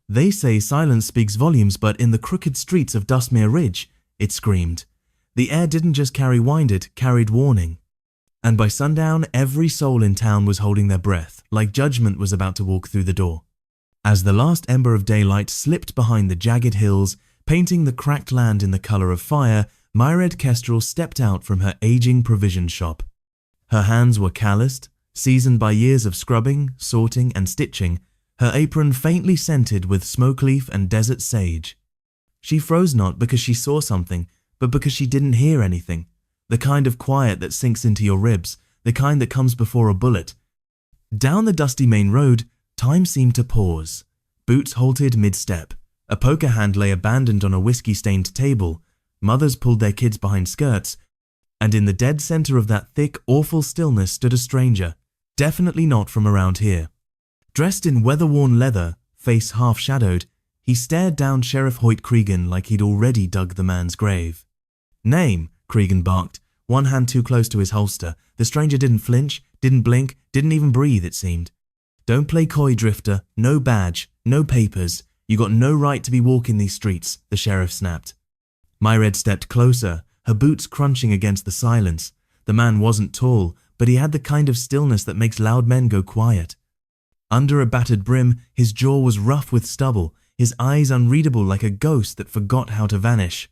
"They say silence speaks volumes, but in the crooked streets of Dustmere Ridge," it screamed. The air didn't just carry wind, it carried warning. And by sundown, every soul in town was holding their breath, like judgment was about to walk through the door. As the last ember of daylight slipped behind the jagged hills, painting the cracked land in the color of fire, Myred Kestrel stepped out from her aging provision shop. Her hands were calloused, seasoned by years of scrubbing, sorting, and stitching, her apron faintly scented with smoke leaf and desert sage. She froze not because she saw something, but because she didn't hear anything. The kind of quiet that sinks into your ribs, the kind that comes before a bullet. Down the dusty main road, time seemed to pause. Boots halted mid-step. A poker hand lay abandoned on a whiskey-stained table. Mothers pulled their kids behind skirts. And in the dead center of that thick, awful stillness stood a stranger, definitely not from around here. Dressed in weather-worn leather, face half-shadowed, he stared down Sheriff Hoyt Cregan like he'd already dug the man's grave. "Name," Cregan barked, one hand too close to his holster. The stranger didn't flinch, didn't blink, didn't even breathe, it seemed. "Don't play coy, Drifter. No badge, no papers. You got no right to be walking these streets," the sheriff snapped. Myred stepped closer, her boots crunching against the silence. The man wasn't tall, but he had the kind of stillness that makes loud men go quiet. Under a battered brim, his jaw was rough with stubble, his eyes unreadable like a ghost that forgot how to vanish.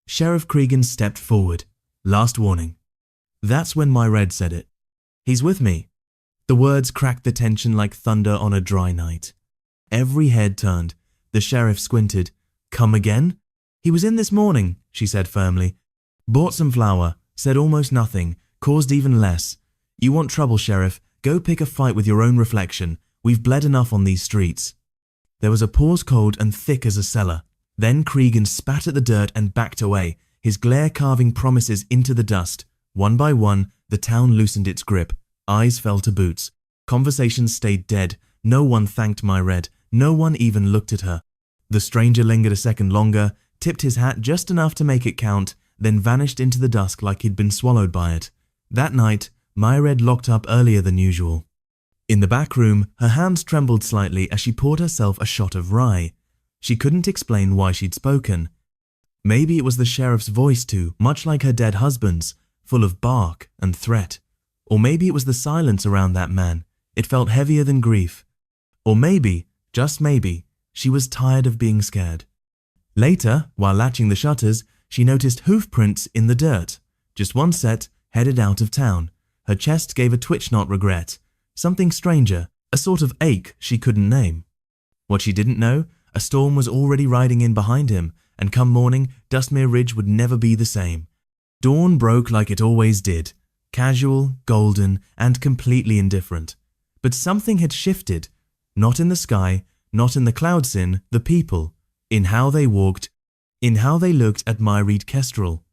Sheriff Cregan stepped forward. "Last warning." That's when Myred said it. "He's with me." The words cracked the tension like thunder on a dry night. Every head turned. The sheriff squinted. "Come again?" "He was in this morning," she said firmly. "Bought some flour, said almost nothing, caused even less. You want trouble, Sheriff? Go pick a fight with your own reflection. We've bled enough on these streets." There was a pause cold and thick as a cellar. Then Cregan spat at the dirt and backed away, his glare carving promises into the dust. One by one, the town loosened its grip. Eyes fell to Boots. Conversations stayed dead. No one thanked Myred. No one even looked at her. The stranger lingered a second longer, tipped his hat just enough to make it count, then vanished into the dusk like he'd been swallowed by it. That night, Myred locked up earlier than usual. In the back room, her hands trembled slightly as she poured herself a shot of rye. She couldn't explain why she'd spoken. Maybe it was the sheriff's voice too, much like her dead husband's, full of bark and threat. Or maybe it was the silence around that man. It felt heavier than grief. Or maybe, just maybe, she was tired of being scared. Later, while latching the shutters, she noticed hoof prints in the dirt. Just one set, headed out of town. Her chest gave a twitch, not regret. Something stranger, a sort of ache she couldn't name. What she didn't know, a storm was already riding in behind him, and come morning, Dustmere Ridge would never be the same. Dawn broke like it always did, casual, golden, and completely indifferent. But something had shifted, not in the sky, not in the clouds, in the people, in how they walked, in how they looked at Myred Kestrel.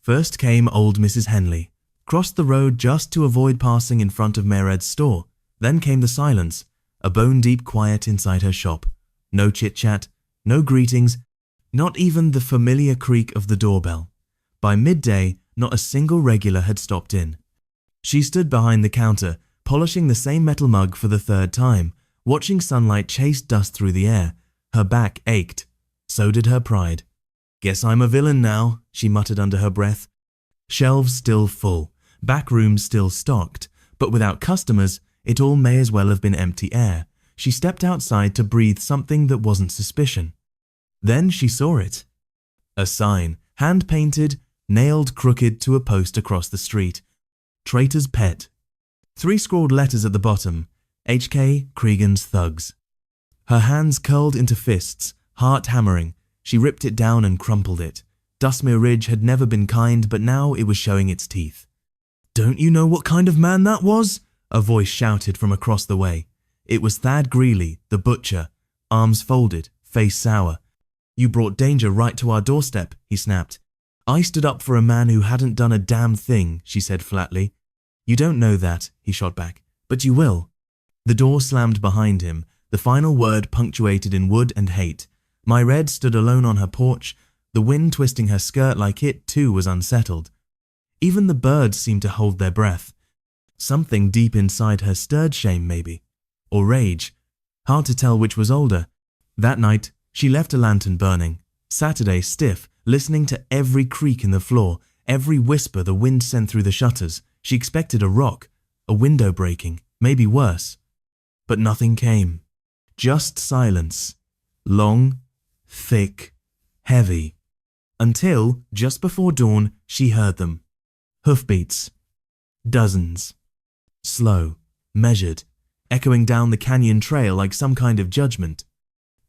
First came old Mrs. Henley, crossed the road just to avoid passing in front of Myred's store. Then came the silence, a bone-deep quiet inside her shop. No chit-chat, no greetings, not even the familiar creak of the doorbell. By midday, not a single regular had stopped in. She stood behind the counter, polishing the same metal mug for the third time, watching sunlight chase dust through the air. Her back ached. So did her pride. "Guess I'm a villain now," she muttered under her breath. Shelves still full, back rooms still stocked, but without customers, it all may as well have been empty air. She stepped outside to breathe something that wasn't suspicion. Then she saw it. A sign, hand-painted, nailed crooked to a post across the street. Traitor's Pet. 3 scrawled letters at the bottom. H.K. Cregan's Thugs. Her hands curled into fists, heart hammering. She ripped it down and crumpled it. Dustmere Ridge had never been kind, but now it was showing its teeth. "Don't you know what kind of man that was?" a voice shouted from across the way. It was Thad Greeley, the butcher, arms folded, face sour. "You brought danger right to our doorstep," he snapped. "I stood up for a man who hadn't done a damn thing," she said flatly. "You don't know that," he shot back, "but you will." The door slammed behind him, the final word punctuated in wood and hate. Myred stood alone on her porch, the wind twisting her skirt like it too was unsettled. Even the birds seemed to hold their breath. Something deep inside her stirred shame maybe, or rage. Hard to tell which was older. That night, she left a lantern burning. Saturday, stiff, listening to every creak in the floor, every whisper the wind sent through the shutters. She expected a rock, a window breaking, maybe worse. But nothing came. Just silence. Long, thick, heavy. Until, just before dawn, she heard them. Hoofbeats. Dozens. Slow, measured, echoing down the canyon trail like some kind of judgment.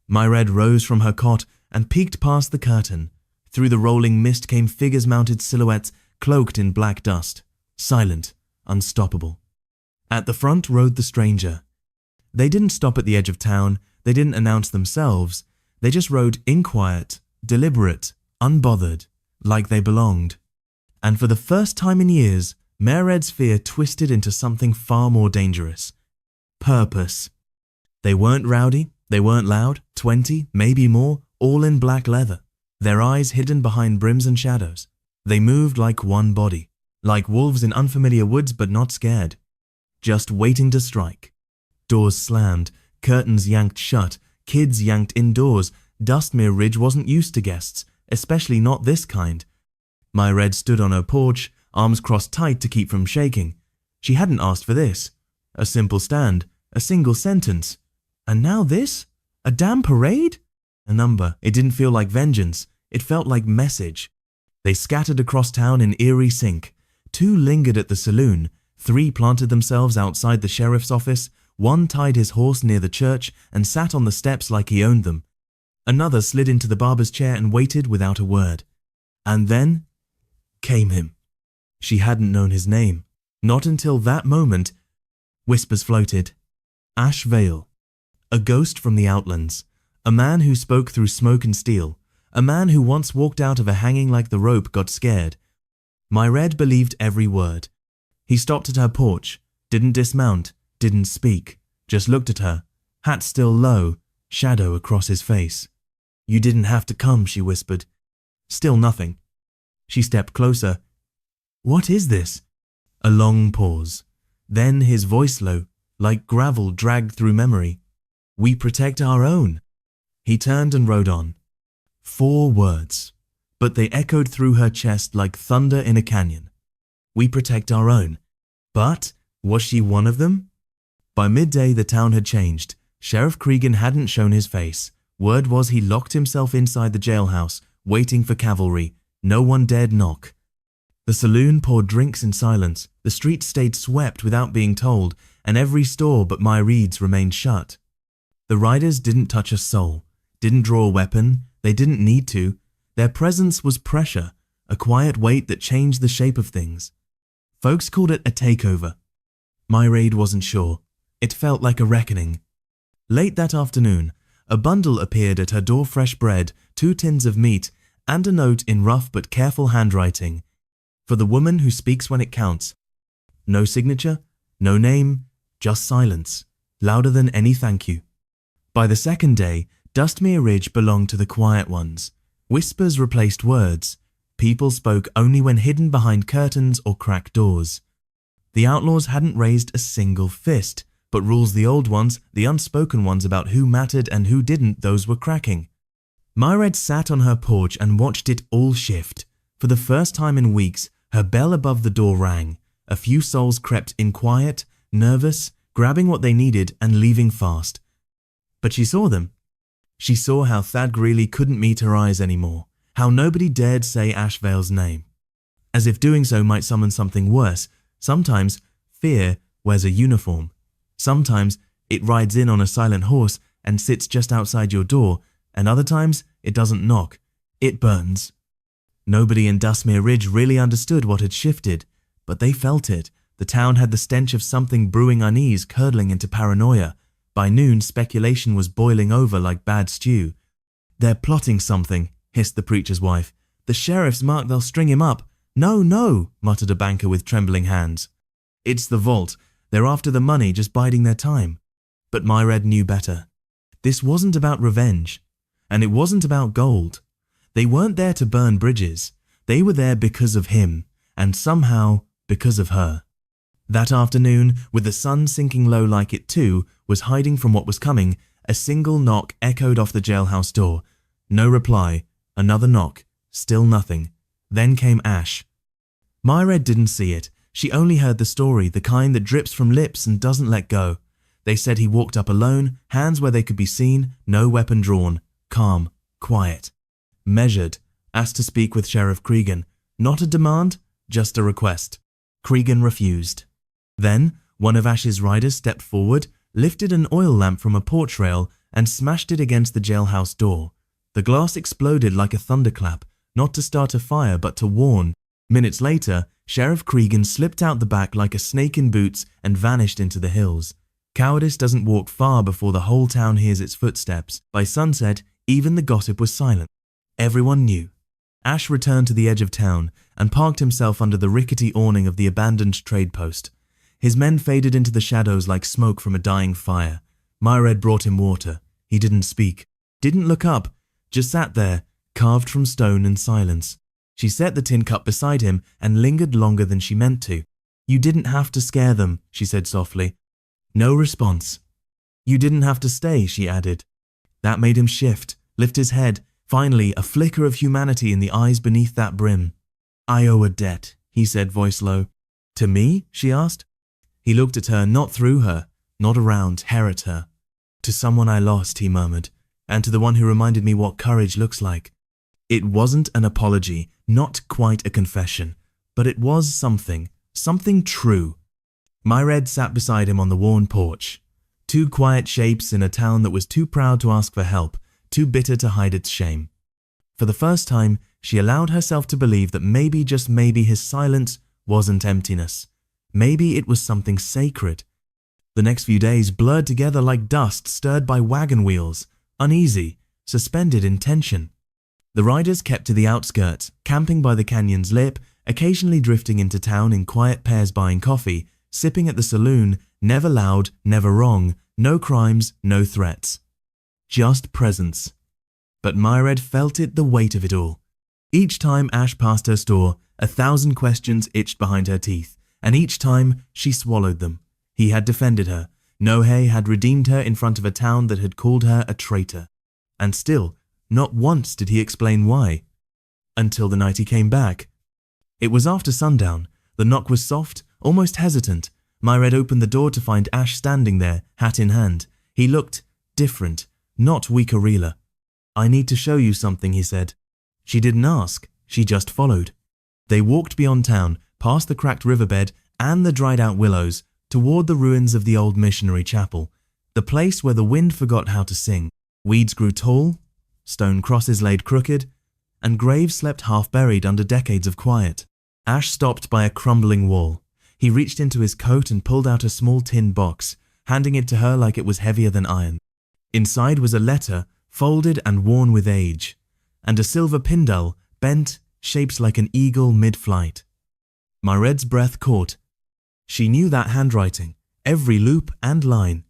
Myred rose from her cot and peeked past the curtain. Through the rolling mist came figures-mounted silhouettes cloaked in black dust, silent, unstoppable. At the front rode the stranger. They didn't stop at the edge of town, they didn't announce themselves, they just rode in quiet, deliberate, unbothered, like they belonged. And for the first time in years, Myred's fear twisted into something far more dangerous. Purpose. They weren't rowdy, they weren't loud, 20, maybe more, all in black leather, their eyes hidden behind brims and shadows. They moved like one body, like wolves in unfamiliar woods but not scared, just waiting to strike. Doors slammed, curtains yanked shut, kids yanked indoors. Dustmere Ridge wasn't used to guests, especially not this kind. Myred stood on her porch, arms crossed tight to keep from shaking. She hadn't asked for this. A simple stand, a single sentence. And now this? A damn parade? A number. It didn't feel like vengeance. It felt like message. They scattered across town in eerie sync. 2 lingered at the saloon. 3 planted themselves outside the sheriff's office. 1 tied his horse near the church and sat on the steps like he owned them. Another slid into the barber's chair and waited without a word. And then came him. She hadn't known his name. Not until that moment. Whispers floated. Ash Vale. A ghost from the Outlands. A man who spoke through smoke and steel. A man who once walked out of a hanging like the rope got scared. Myred believed every word. He stopped at her porch, didn't dismount, didn't speak, just looked at her, hat still low, shadow across his face. You didn't have to come, she whispered. Still nothing. She stepped closer. What is this? A long pause. Then his voice low, like gravel dragged through memory. We protect our own. He turned and rode on. 4 words, but they echoed through her chest like thunder in a canyon. We protect our own. But was she one of them? By midday, the town had changed. Sheriff Cregan hadn't shown his face. Word was he locked himself inside the jailhouse, waiting for cavalry. No one dared knock. The saloon poured drinks in silence. The streets stayed swept without being told, and every store but Myred's remained shut. The riders didn't touch a soul, didn't draw a weapon. They didn't need to. Their presence was pressure, a quiet weight that changed the shape of things. Folks called it a takeover. Myred wasn't sure. It felt like a reckoning. Late that afternoon, a bundle appeared at her door, fresh bread, 2 tins of meat, and a note in rough but careful handwriting. For the woman who speaks when it counts. No signature, no name, just silence, louder than any thank you. By the second day, Dustmere Ridge belonged to the quiet ones. Whispers replaced words. People spoke only when hidden behind curtains or cracked doors. The outlaws hadn't raised a single fist, but rules the old ones, the unspoken ones about who mattered and who didn't, those were cracking. Myred sat on her porch and watched it all shift. For the first time in weeks, her bell above the door rang. A few souls crept in quiet, nervous, grabbing what they needed and leaving fast. But she saw them. She saw how Thad Greeley couldn't meet her eyes anymore, how nobody dared say Ash Vale's name. As if doing so might summon something worse. Sometimes fear wears a uniform. Sometimes it rides in on a silent horse and sits just outside your door, and other times it doesn't knock. It burns. Nobody in Dustmere Ridge really understood what had shifted, but they felt it. The town had the stench of something brewing unease curdling into paranoia. By noon, speculation was boiling over like bad stew. They're plotting something, hissed the preacher's wife. The sheriff's marked they'll string him up. No, no, muttered a banker with trembling hands. It's the vault. They're after the money, just biding their time. But Myred knew better. This wasn't about revenge, and it wasn't about gold. They weren't there to burn bridges. They were there because of him, and somehow because of her. That afternoon, with the sun sinking low like it too was hiding from what was coming, A single knock echoed off the jailhouse door. No reply. Another knock. Still nothing. Then came Ash. Myred didn't see it. She only heard the story, the kind that drips from lips and doesn't let go. They said he walked up alone, hands where they could be seen, no weapon drawn, calm, quiet, measured, asked to speak with Sheriff Cregan. Not a demand, just a request. Cregan refused. Then, one of Ash's riders stepped forward, lifted an oil lamp from a porch rail and smashed it against the jailhouse door. The glass exploded like a thunderclap, not to start a fire but to warn. Minutes later, Sheriff Cregan slipped out the back like a snake in boots and vanished into the hills. Cowardice doesn't walk far before the whole town hears its footsteps. By sunset, even the gossip was silent. Everyone knew. Ash returned to the edge of town and parked himself under the rickety awning of the abandoned trade post. His men faded into the shadows like smoke from a dying fire. Myred brought him water. He didn't speak, didn't look up, just sat there, carved from stone in silence. She set the tin cup beside him and lingered longer than she meant to. You didn't have to scare them, she said softly. No response. You didn't have to stay, she added. That made him shift, lift his head, finally a flicker of humanity in the eyes beneath that brim. I owe a debt, he said, voice low. To me? She asked. He looked at her, not through her, not around, hair at her. To someone I lost, he murmured, and to the one who reminded me what courage looks like. It wasn't an apology, not quite a confession, but it was something true. Myred sat beside him on the worn porch. Two quiet shapes in a town that was too proud to ask for help, too bitter to hide its shame. For the first time, she allowed herself to believe that maybe, just maybe, his silence wasn't emptiness. Maybe it was something sacred. The next few days blurred together like dust stirred by wagon wheels, uneasy, suspended in tension. The riders kept to the outskirts, camping by the canyon's lip, occasionally drifting into town in quiet pairs buying coffee, sipping at the saloon, never loud, never wrong, no crimes, no threats. Just presence. But Myred felt it, the weight of it all. Each time Ash passed her store, 1,000 questions itched behind her teeth, and each time she swallowed them. He had defended her. Nohei had redeemed her in front of a town that had called her a traitor. And still, not once did he explain why. Until the night he came back. It was after sundown. The knock was soft, almost hesitant. Myred opened the door to find Ash standing there, hat in hand. He looked different, not weakerela. I need to show you something, he said. She didn't ask, she just followed. They walked beyond town, past the cracked riverbed and the dried-out willows, toward the ruins of the old missionary chapel, the place where the wind forgot how to sing. Weeds grew tall, stone crosses laid crooked, and graves slept half-buried under decades of quiet. Ash stopped by a crumbling wall. He reached into his coat and pulled out a small tin box, handing it to her like it was heavier than iron. Inside was a letter, folded and worn with age, and a silver pindel, bent, shaped like an eagle mid-flight. Myred's breath caught. She knew that handwriting, every loop and line.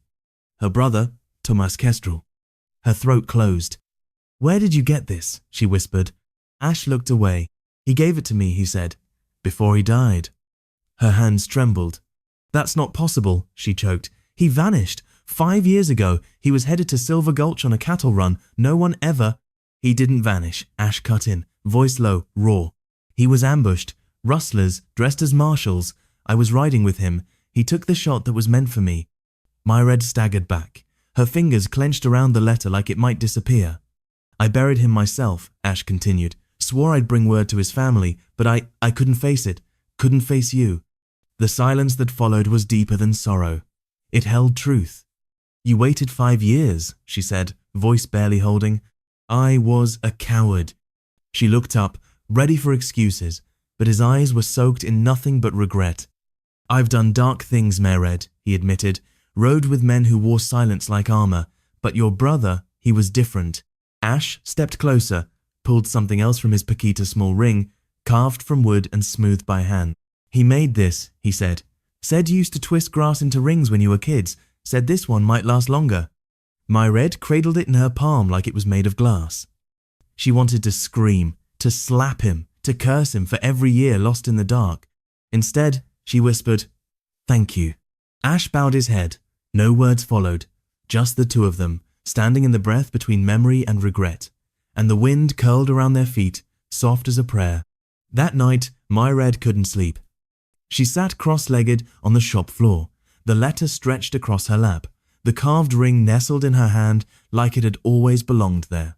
Her brother, Tomas Kestrel. Her throat closed. Where did you get this? She whispered. Ash looked away. He gave it to me, he said, before he died. Her hands trembled. That's not possible, she choked. He vanished. 5 years ago, he was headed to Silver Gulch on a cattle run. No one ever… He didn't vanish, Ash cut in, voice low, raw. He was ambushed. Rustlers, dressed as marshals. I was riding with him. He took the shot that was meant for me. Myred staggered back. Her fingers clenched around the letter like it might disappear. I buried him myself, Ash continued. Swore I'd bring word to his family, but I couldn't face it. Couldn't face you. The silence that followed was deeper than sorrow. It held truth. You waited 5 years, she said, voice barely holding. I was a coward. She looked up, ready for excuses, but his eyes were soaked in nothing but regret. I've done dark things, Myred, he admitted, rode with men who wore silence like armor, but your brother, he was different. Ash stepped closer, pulled something else from his Paquita small ring, carved from wood and smoothed by hand. He made this, he said. Said you used to twist grass into rings when you were kids, said this one might last longer. Myred cradled it in her palm like it was made of glass. She wanted to scream, to slap him, to curse him for every year lost in the dark. Instead, she whispered, thank you. Ash bowed his head. No words followed, just the two of them, standing in the breath between memory and regret, and the wind curled around their feet, soft as a prayer. That night, Myred couldn't sleep. She sat cross-legged on the shop floor, the letter stretched across her lap, the carved ring nestled in her hand like it had always belonged there.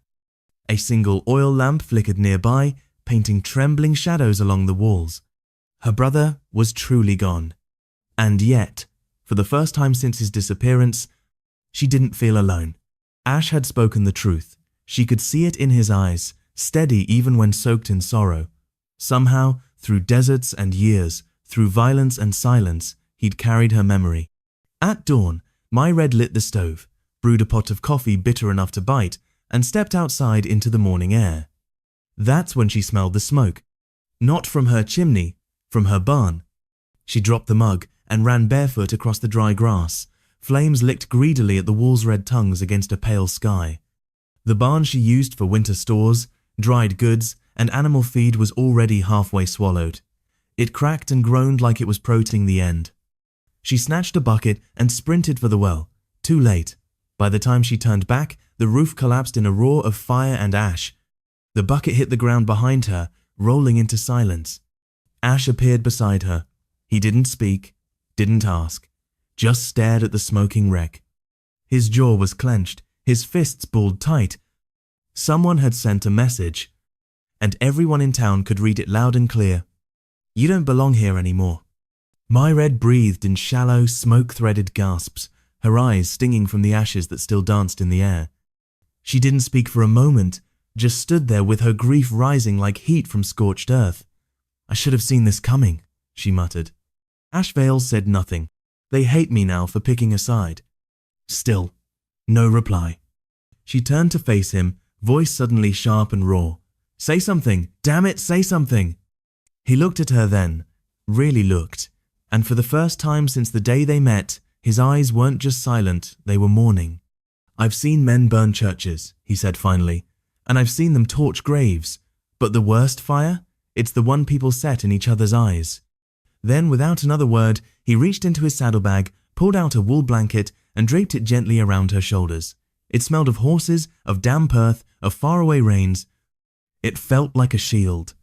A single oil lamp flickered nearby, painting trembling shadows along the walls. Her brother was truly gone. And yet, for the first time since his disappearance, she didn't feel alone. Ash had spoken the truth. She could see it in his eyes, steady even when soaked in sorrow. Somehow, through deserts and years, through violence and silence, he'd carried her memory. At dawn, Myred lit the stove, brewed a pot of coffee bitter enough to bite, and stepped outside into the morning air. That's when she smelled the smoke. Not from her chimney, from her barn. She dropped the mug and ran barefoot across the dry grass. Flames licked greedily at the wall's red tongues against a pale sky. The barn she used for winter stores, dried goods, and animal feed was already halfway swallowed. It cracked and groaned like it was approaching the end. She snatched a bucket and sprinted for the well. Too late. By the time she turned back, the roof collapsed in a roar of fire and ash. The bucket hit the ground behind her, rolling into silence. Ash appeared beside her. He didn't speak, didn't ask, just stared at the smoking wreck. His jaw was clenched, his fists balled tight. Someone had sent a message, and everyone in town could read it loud and clear. You don't belong here anymore. Myred breathed in shallow, smoke-threaded gasps, her eyes stinging from the ashes that still danced in the air. She didn't speak for a moment, just stood there with her grief rising like heat from scorched earth. I should have seen this coming, she muttered. Ashvale said nothing. They hate me now for picking a side. Still, no reply. She turned to face him, voice suddenly sharp and raw. Say something, damn it, say something. He looked at her then, really looked, and for the first time since the day they met, his eyes weren't just silent, they were mourning. I've seen men burn churches, he said finally, and I've seen them torch graves, but the worst fire? It's the one people set in each other's eyes. Then, without another word, he reached into his saddlebag, pulled out a wool blanket, and draped it gently around her shoulders. It smelled of horses, of damp earth, of faraway rains. It felt like a shield.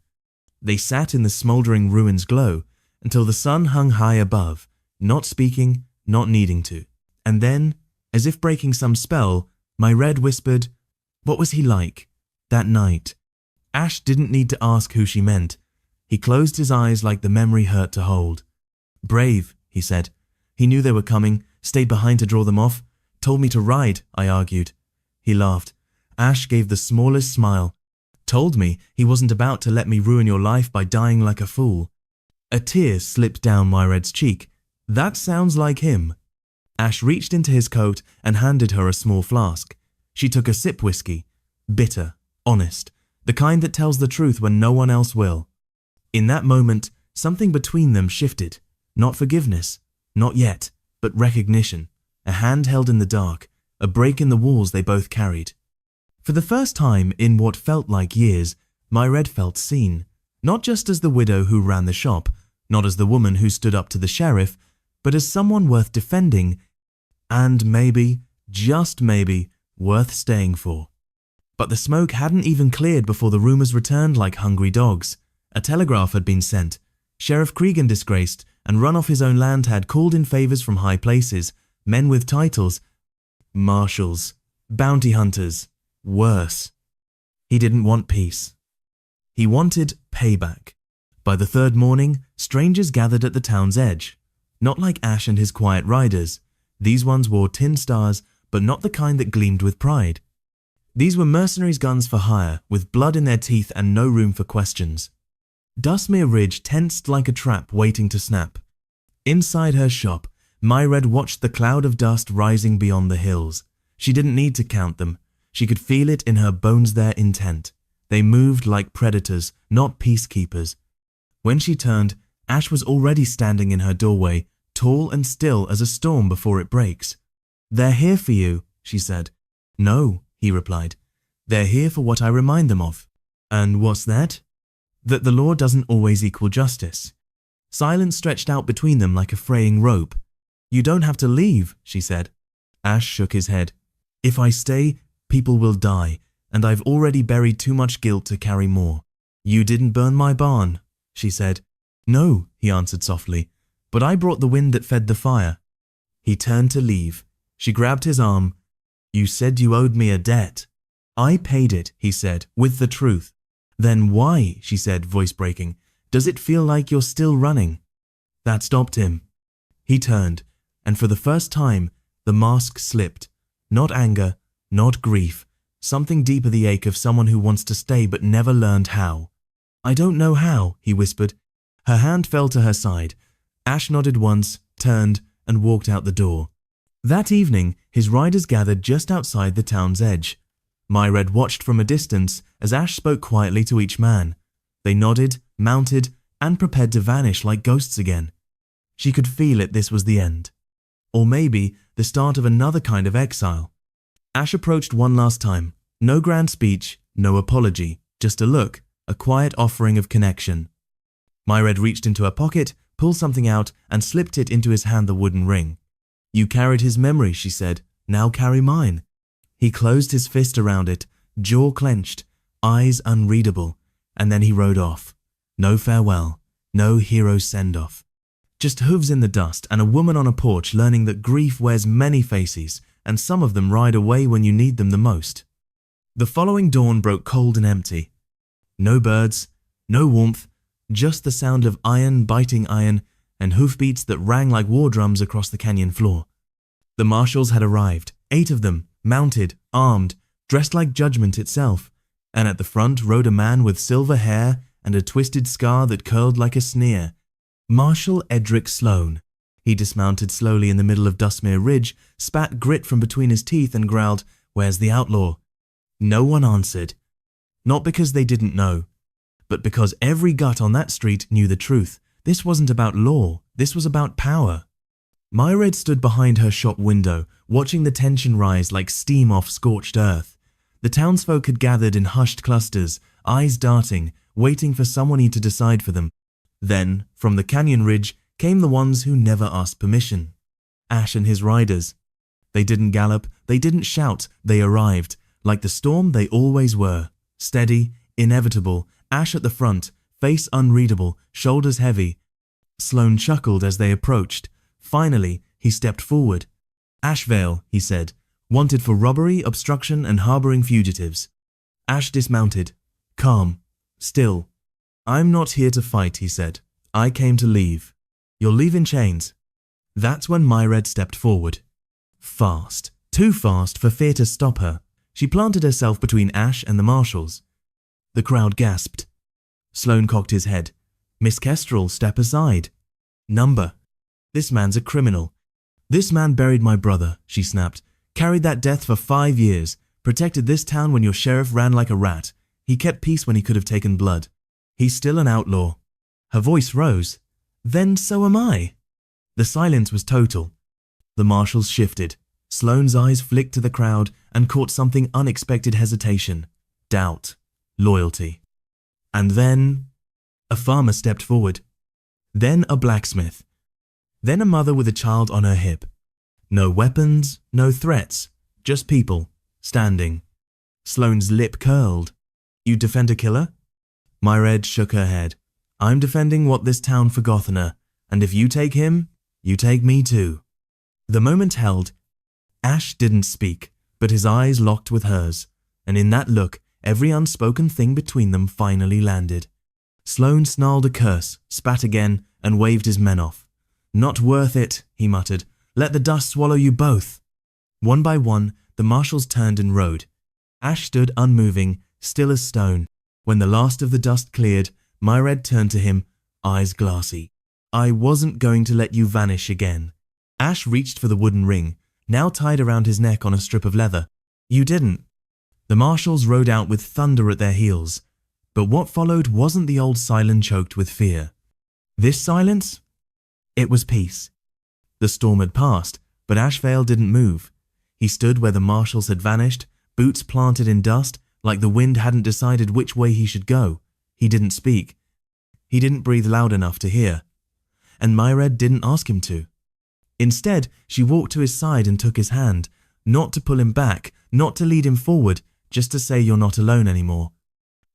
They sat in the smouldering ruins' glow until the sun hung high above, not speaking, not needing to. And then, as if breaking some spell, Myred whispered, what was he like, that night? Ash didn't need to ask who she meant. He closed his eyes like the memory hurt to hold. Brave, he said. He knew they were coming, stayed behind to draw them off. Told me to ride, I argued. He laughed. Ash gave the smallest smile. Told me he wasn't about to let me ruin your life by dying like a fool. A tear slipped down Myred's cheek. That sounds like him. Ash reached into his coat and handed her a small flask. She took a sip whiskey. Bitter, honest, the kind that tells the truth when no one else will. In that moment, something between them shifted. Not forgiveness, not yet, but recognition. A hand held in the dark, a break in the walls they both carried. For the first time in what felt like years, Myred felt seen, not just as the widow who ran the shop, not as the woman who stood up to the sheriff, but as someone worth defending and maybe, just maybe, worth staying for. But the smoke hadn't even cleared before the rumors returned like hungry dogs. A telegraph had been sent. Sheriff Cregan, disgraced and run off his own land, had called in favors from high places, men with titles, marshals, bounty hunters, worse. He didn't want peace. He wanted payback. By the third morning, strangers gathered at the town's edge. Not like Ash and his quiet riders. These ones wore tin stars, but not the kind that gleamed with pride. These were mercenaries' guns for hire, with blood in their teeth and no room for questions. Dustmere Ridge tensed like a trap waiting to snap. Inside her shop, Myred watched the cloud of dust rising beyond the hills. She didn't need to count them. She could feel it in her bones, their intent. They moved like predators, not peacekeepers. When she turned, Ash was already standing in her doorway, tall and still as a storm before it breaks. They're here for you, she said. No, he replied. They're here for what I remind them of. And what's that? That the law doesn't always equal justice. Silence stretched out between them like a fraying rope. You don't have to leave, she said. Ash shook his head. If I stay, people will die, and I've already buried too much guilt to carry more. You didn't burn my barn, she said. No, he answered softly, but I brought the wind that fed the fire. He turned to leave. She grabbed his arm. You said you owed me a debt. I paid it, he said, with the truth. Then why, she said, voice breaking, does it feel like you're still running? That stopped him. He turned, and for the first time, the mask slipped. Not anger, not grief, something deeper, the ache of someone who wants to stay but never learned how. I don't know how, he whispered. Her hand fell to her side. Ash nodded once, turned, and walked out the door. That evening, his riders gathered just outside the town's edge. Myred watched from a distance as Ash spoke quietly to each man. They nodded, mounted, and prepared to vanish like ghosts again. She could feel it, this was the end. Or maybe the start of another kind of exile. Ash approached one last time. No grand speech, no apology, just a look, a quiet offering of connection. Myred reached into her pocket, pulled something out, and slipped it into his hand, the wooden ring. You carried his memory, she said. Now carry mine. He closed his fist around it, jaw clenched, eyes unreadable, and then he rode off. No farewell, no hero send-off. Just hooves in the dust and a woman on a porch learning that grief wears many faces, and some of them ride away when you need them the most. The following dawn broke cold and empty. No birds, no warmth, just the sound of iron biting iron and hoofbeats that rang like war drums across the canyon floor. The marshals had arrived, 8 of them, mounted, armed, dressed like judgment itself, and at the front rode a man with silver hair and a twisted scar that curled like a sneer. Marshal Edric Sloane. He dismounted slowly in the middle of Dustmere Ridge, spat grit from between his teeth and growled, "Where's the outlaw?" No one answered. Not because they didn't know, but because every gut on that street knew the truth. This wasn't about law, this was about power. Myred stood behind her shop window, watching the tension rise like steam off scorched earth. The townsfolk had gathered in hushed clusters, eyes darting, waiting for someone to decide for them. Then, from the canyon ridge, came the ones who never asked permission. Ash and his riders. They didn't gallop, they didn't shout, they arrived, like the storm they always were. Steady, inevitable, Ash at the front, face unreadable, shoulders heavy. Sloane chuckled as they approached. Finally, he stepped forward. Ashvale, he said, wanted for robbery, obstruction, and harboring fugitives. Ash dismounted. Calm. Still. I'm not here to fight, he said. I came to leave. You'll leave in chains. That's when Myred stepped forward. Fast. Too fast for fear to stop her. She planted herself between Ash and the marshals. The crowd gasped. Sloane cocked his head. Miss Kestrel, step aside. Number. This man's a criminal. This man buried my brother, she snapped. Carried that death for 5 years. Protected this town when your sheriff ran like a rat. He kept peace when he could have taken blood. He's still an outlaw. Her voice rose. Then so am I. The silence was total. The marshals shifted. Sloane's eyes flicked to the crowd and caught something unexpected: hesitation, doubt, loyalty. And then a farmer stepped forward. Then a blacksmith. Then a mother with a child on her hip. No weapons, no threats, just people, standing. Sloane's lip curled. You defend a killer? Myred shook her head. I'm defending what this town forgotten her, and if you take him, you take me too. The moment held. Ash didn't speak, but his eyes locked with hers, and in that look, every unspoken thing between them finally landed. Sloane snarled a curse, spat again, and waved his men off. Not worth it, he muttered. Let the dust swallow you both. One by one, the marshals turned and rode. Ash stood unmoving, still as stone. When the last of the dust cleared, Myred turned to him, eyes glassy. I wasn't going to let you vanish again. Ash reached for the wooden ring, now tied around his neck on a strip of leather. You didn't. The marshals rode out with thunder at their heels. But what followed wasn't the old silence choked with fear. This silence? It was peace. The storm had passed, but Ashvale didn't move. He stood where the marshals had vanished, boots planted in dust, like the wind hadn't decided which way he should go. He didn't speak. He didn't breathe loud enough to hear. And Myred didn't ask him to. Instead, she walked to his side and took his hand, not to pull him back, not to lead him forward, just to say you're not alone anymore.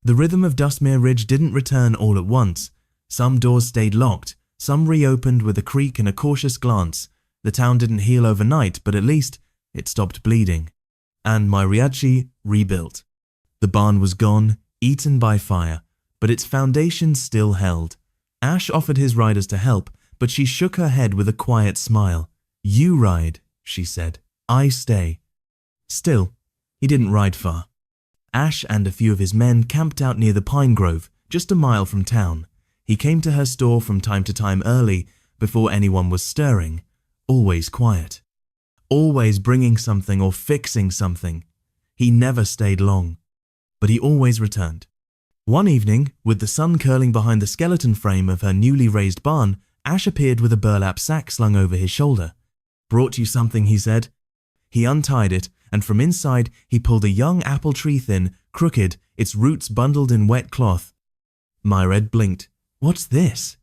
The rhythm of Dustmere Ridge didn't return all at once. Some doors stayed locked, some reopened with a creak and a cautious glance. The town didn't heal overnight, but at least it stopped bleeding. And Mariachi rebuilt. The barn was gone, eaten by fire, but its foundations still held. Ash offered his riders to help, but she shook her head with a quiet smile. "You ride," she said. "I stay." Still, he didn't ride far. Ash and a few of his men camped out near the pine grove, just a mile from town. He came to her store from time to time early, before anyone was stirring, always quiet. Always bringing something or fixing something. He never stayed long, but he always returned. One evening, with the sun curling behind the skeleton frame of her newly raised barn, Ash appeared with a burlap sack slung over his shoulder. "Brought you something," he said. He untied it, and from inside he pulled a young apple tree thin, crooked, its roots bundled in wet cloth. Myred blinked. "What's this?"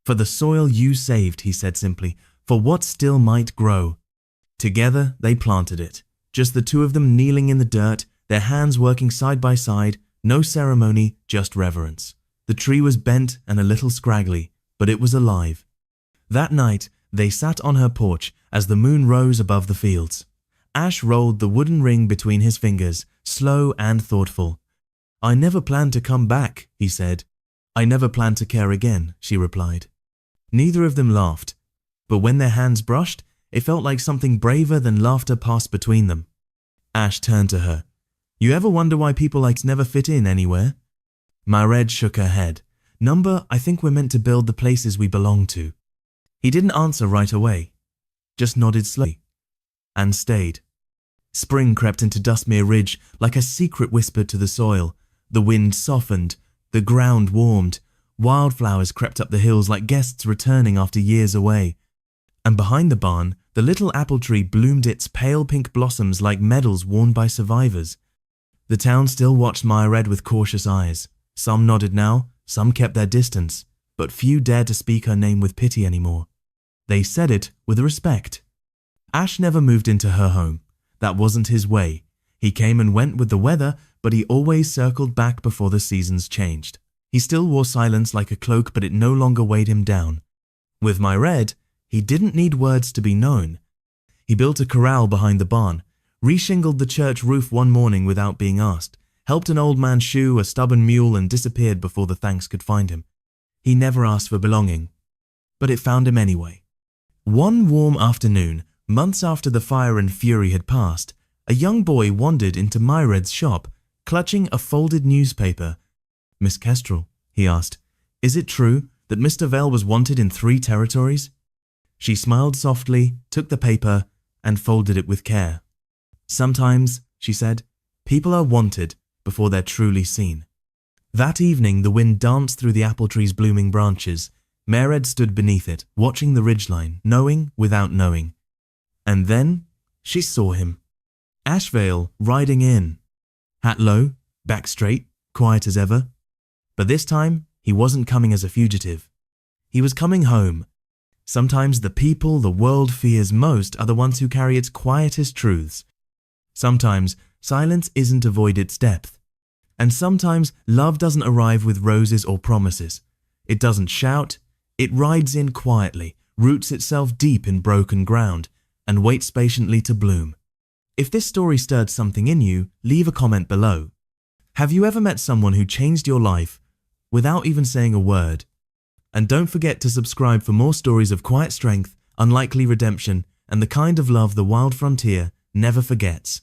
"For the soil you saved," he said simply, "for what still might grow." Together they planted it, just the two of them kneeling in the dirt, their hands working side by side, no ceremony, just reverence. The tree was bent and a little scraggly, but it was alive. That night they sat on her porch as the moon rose above the fields. Ash rolled the wooden ring between his fingers, slow and thoughtful. "I never planned to come back," he said. "I never planned to care again," she replied. Neither of them laughed, but when their hands brushed, it felt like something braver than laughter passed between them. Ash turned to her. "You ever wonder why people like us never fit in anywhere?" Myred shook her head. "Number, I think we're meant to build the places we belong to." He didn't answer right away, just nodded slowly, and stayed. Spring crept into Dustmere Ridge like a secret whisper to the soil. The wind softened, the ground warmed, wildflowers crept up the hills like guests returning after years away. And behind the barn, the little apple tree bloomed its pale pink blossoms like medals worn by survivors. The town still watched Myred with cautious eyes. Some nodded now, some kept their distance, but few dared to speak her name with pity anymore. They said it with respect. Ash never moved into her home. That wasn't his way. He came and went with the weather, but he always circled back before the seasons changed. He still wore silence like a cloak, but it no longer weighed him down. With Myred, he didn't need words to be known. He built a corral behind the barn, reshingled the church roof one morning without being asked, helped an old man shoe a stubborn mule and disappeared before the thanks could find him. He never asked for belonging, but it found him anyway. One warm afternoon, months after the fire and fury had passed, a young boy wandered into Myred's shop, clutching a folded newspaper. "Miss Kestrel," he asked, "is it true that Mr. Vale was wanted in 3 territories?" She smiled softly, took the paper, and folded it with care. "Sometimes," she said, "people are wanted before they're truly seen." That evening the wind danced through the apple tree's blooming branches. Myred stood beneath it, watching the ridgeline, knowing without knowing. And then she saw him. Ashvale riding in. Hat low, back straight, quiet as ever. But this time he wasn't coming as a fugitive. He was coming home. Sometimes the people the world fears most are the ones who carry its quietest truths. Sometimes silence isn't to avoid its depth. And sometimes love doesn't arrive with roses or promises. It doesn't shout. It rides in quietly, roots itself deep in broken ground, and waits patiently to bloom. If this story stirred something in you, leave a comment below. Have you ever met someone who changed your life without even saying a word? And don't forget to subscribe for more stories of quiet strength, unlikely redemption, and the kind of love the wild frontier never forgets.